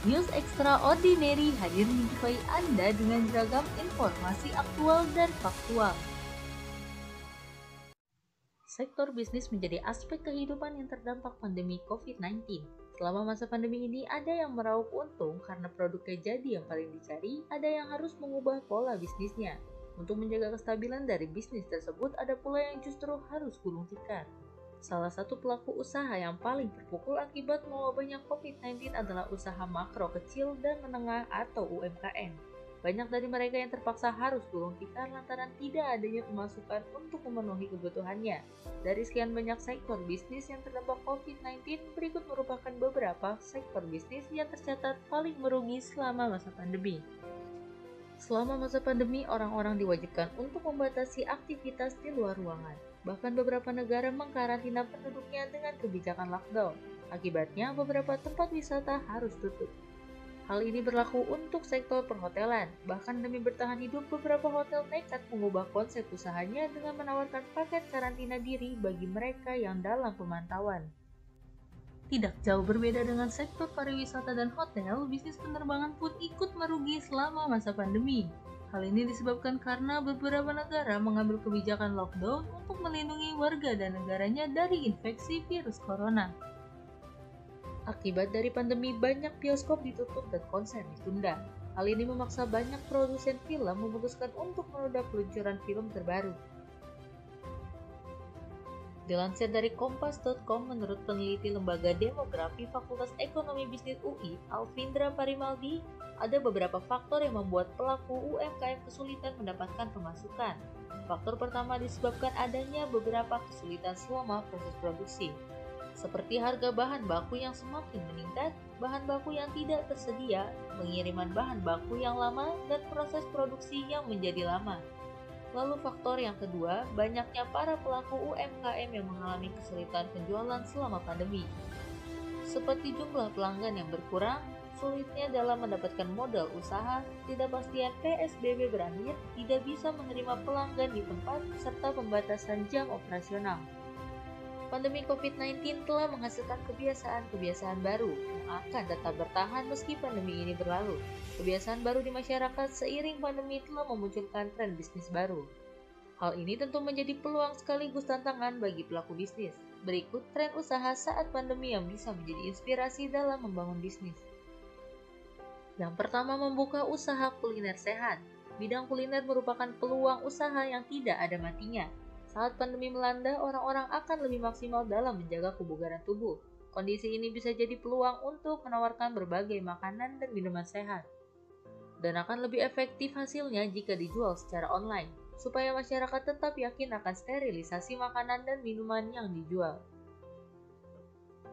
News Extraordinary hadir menjumpai Anda dengan beragam informasi aktual dan faktual. Sektor bisnis menjadi aspek kehidupan yang terdampak pandemi COVID-19. Selama masa pandemi ini, ada yang meraup untung karena produknya jadi yang paling dicari, ada yang harus mengubah pola bisnisnya. Untuk menjaga kestabilan dari bisnis tersebut, ada pula yang justru harus gulung tikar. Salah satu pelaku usaha yang paling terpukul akibat mewabahnya COVID-19 adalah usaha makro kecil dan menengah atau UMKM. Banyak dari mereka yang terpaksa harus gulung tikar lantaran tidak adanya pemasukan untuk memenuhi kebutuhannya. Dari sekian banyak sektor bisnis yang terdampak COVID-19, berikut merupakan beberapa sektor bisnis yang tercatat paling merugi selama masa pandemi. Selama masa pandemi, orang-orang diwajibkan untuk membatasi aktivitas di luar ruangan. Bahkan beberapa negara mengkarantina penduduknya dengan kebijakan lockdown. Akibatnya, beberapa tempat wisata harus tutup. Hal ini berlaku untuk sektor perhotelan. Bahkan demi bertahan hidup, beberapa hotel nekat mengubah konsep usahanya dengan menawarkan paket karantina diri bagi mereka yang dalam pemantauan. Tidak jauh berbeda dengan sektor pariwisata dan hotel, bisnis penerbangan pun ikut merugi selama masa pandemi. Hal ini disebabkan karena beberapa negara mengambil kebijakan lockdown untuk melindungi warga dan negaranya dari infeksi virus corona. Akibat dari pandemi, banyak bioskop ditutup dan konser ditunda. Hal ini memaksa banyak produsen film memutuskan untuk menunda peluncuran film terbaru. Dilansir dari kompas.com, menurut peneliti Lembaga Demografi Fakultas Ekonomi Bisnis UI, Alvindra Parimaldi, ada beberapa faktor yang membuat pelaku UMKM kesulitan mendapatkan pemasukan. Faktor pertama disebabkan adanya beberapa kesulitan selama proses produksi, seperti harga bahan baku yang semakin meningkat, bahan baku yang tidak tersedia, pengiriman bahan baku yang lama, dan proses produksi yang menjadi lama. Lalu faktor yang kedua, banyaknya para pelaku UMKM yang mengalami kesulitan penjualan selama pandemi. Seperti jumlah pelanggan yang berkurang, sulitnya dalam mendapatkan modal usaha, ketidakpastian PSBB berakhir, tidak bisa menerima pelanggan di tempat, serta pembatasan jam operasional. Pandemi COVID-19 telah menghasilkan kebiasaan-kebiasaan baru yang akan tetap bertahan meski pandemi ini berlalu. Kebiasaan baru di masyarakat seiring pandemi telah memunculkan tren bisnis baru. Hal ini tentu menjadi peluang sekaligus tantangan bagi pelaku bisnis. Berikut tren usaha saat pandemi yang bisa menjadi inspirasi dalam membangun bisnis. Yang pertama, membuka usaha kuliner sehat. Bidang kuliner merupakan peluang usaha yang tidak ada matinya. Saat pandemi melanda, orang-orang akan lebih maksimal dalam menjaga kebugaran tubuh. Kondisi ini bisa jadi peluang untuk menawarkan berbagai makanan dan minuman sehat. Dan akan lebih efektif hasilnya jika dijual secara online, supaya masyarakat tetap yakin akan sterilisasi makanan dan minuman yang dijual.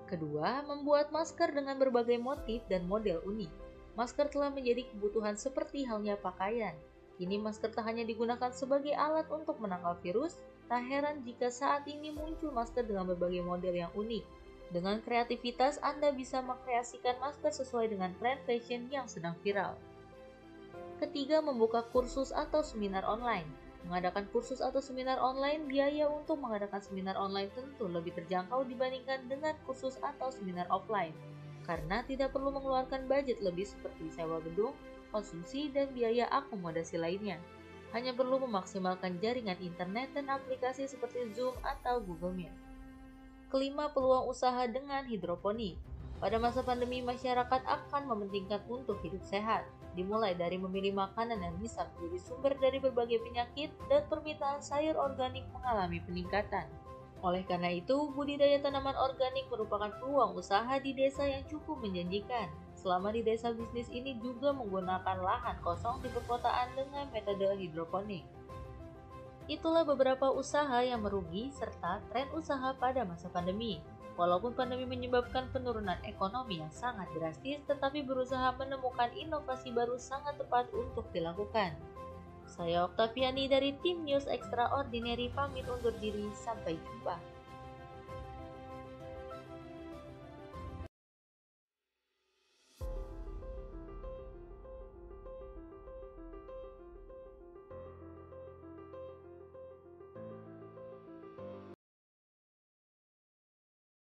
Kedua, membuat masker dengan berbagai motif dan model unik. Masker telah menjadi kebutuhan seperti halnya pakaian. Kini masker tak hanya digunakan sebagai alat untuk menangkal virus, tak heran jika saat ini muncul masker dengan berbagai model yang unik. Dengan kreativitas, Anda bisa mengkreasikan masker sesuai dengan tren fashion yang sedang viral. Ketiga, membuka kursus atau seminar online. Mengadakan kursus atau seminar online, biaya untuk mengadakan seminar online tentu lebih terjangkau dibandingkan dengan kursus atau seminar offline, karena tidak perlu mengeluarkan budget lebih seperti sewa gedung, konsumsi, dan biaya akomodasi lainnya. Hanya perlu memaksimalkan jaringan internet dan aplikasi seperti Zoom atau Google Meet. Kelima, peluang usaha dengan hidroponik. Pada masa pandemi, masyarakat akan mementingkan untuk hidup sehat, dimulai dari memilih makanan yang bisa menjadi sumber dari berbagai penyakit, dan permintaan sayur organik mengalami peningkatan. Oleh karena itu, budidaya tanaman organik merupakan peluang usaha di desa yang cukup menjanjikan. Selama di desa, bisnis ini juga menggunakan lahan kosong di perkotaan dengan metode hidroponik. Itulah beberapa usaha yang merugi serta tren usaha pada masa pandemi. Walaupun pandemi menyebabkan penurunan ekonomi yang sangat drastis, tetapi berusaha menemukan inovasi baru sangat tepat untuk dilakukan. Saya Oktaviani dari tim News Extraordinary pamit undur diri, sampai jumpa.